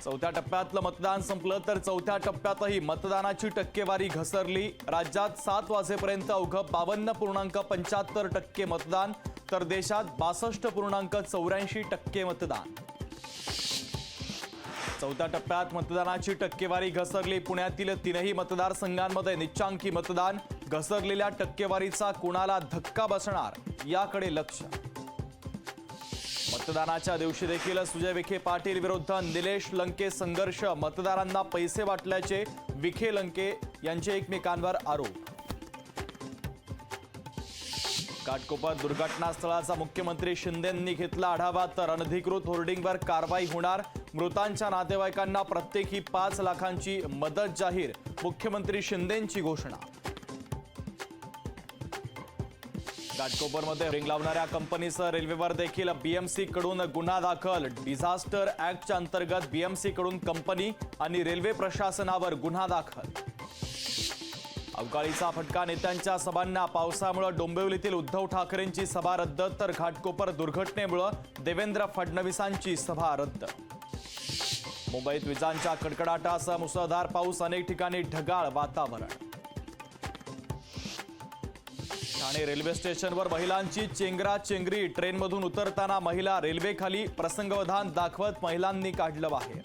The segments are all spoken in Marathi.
चौथ्या टप्प्यातलं मतदान संपलं तर चौथ्या टप्प्यातही मतदानाची टक्केवारी घसरली। राज्यात 7 वाजेपर्यंत अवघं 52.75% मतदान तर देशात 62.84% मतदान। चौथ्या टप्प्यात मतदानाची टक्केवारी घसरली। पुण्यातील 3ही मतदारसंघांमध्ये निच्चांकी मतदान। घसरलेल्या टक्केवारीचा कोणाला धक्का बसणार याकडे लक्ष। मतदानाच्या दिवशी देखील सुजय विखे पाटील विरुद्ध निलेश लंके संघर्ष। मतदारांना पैसे वाटल्याचे विखे लंके यांचे एकमेकांवर आरोप। घाटकोपर दुर्घटनास्थळाचा मुख्यमंत्री शिंदेंनी घेतला आढावा तर अनधिकृत होर्डिंगवर कारवाई होणार। मृतांच्या नातेवाईकांना प्रत्येकी 5 लाखांची मदत जाहीर। मुख्यमंत्री शिंदेंची घोषणा। घाटकोपरमध्ये होर्डिंग लावणाऱ्या कंपनीसह रेल्वेवर देखील बीएमसी कडून गुन्हा दाखल। डिझास्टर ऍक्टच्या अंतर्गत बीएमसी कडून कंपनी आणि रेल्वे प्रशासनावर गुन्हा दाखल। अवकाळीचा फटका नेत्यांच्या सभांना। पावसामुळे डोंबिवलीतील उद्धव ठाकरेंची सभा रद्द तर घाटकोपर दुर्घटनेमुळे देवेंद्र फडणवीसांची सभा रद्द। मुंबईत विजांच्या कडकडाटासह मुसळधार पाऊस। अनेक ठिकाणी ढगाळ वातावरण। ठाणे रेल्वे स्टेशनवर महिलांची चेंगराचेंगरी। ट्रेनमधून उतरताना महिला रेल्वेखाली प्रसंगवधान दाखवत महिलांनी काढलं बाहेर।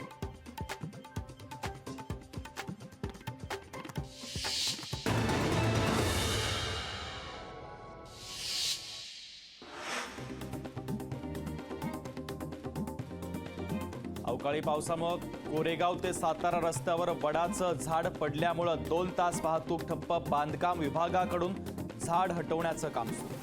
अवकाळी पावसामुळे कोरेगाव ते सातारा रस्त्यावर वडाचं झाड पडल्यामुळे 2 तास वाहतूक ठप्प। बांधकाम विभागाकडून झाड हटवण्याचं काम सुरू।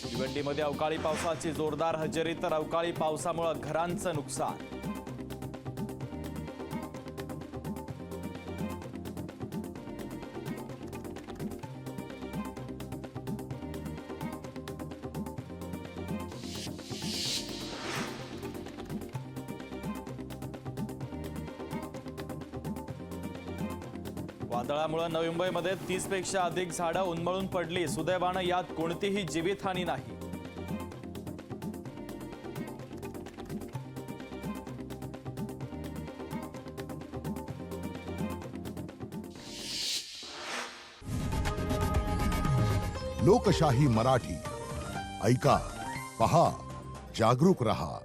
भिवंडीमध्ये अवकाळी पावसाची जोरदार हजेरी तर अवकाळी पावसामुळे घरांचं नुकसान। वादळामुळे नवी मुंबईमध्ये 30 पेक्षा अधिक झाडं उन्मळून पडली। सुदैवानं यात कोणतीही जीवितहानी नाही। लोकशाही मराठी ऐका, पहा, जागरूक रहा।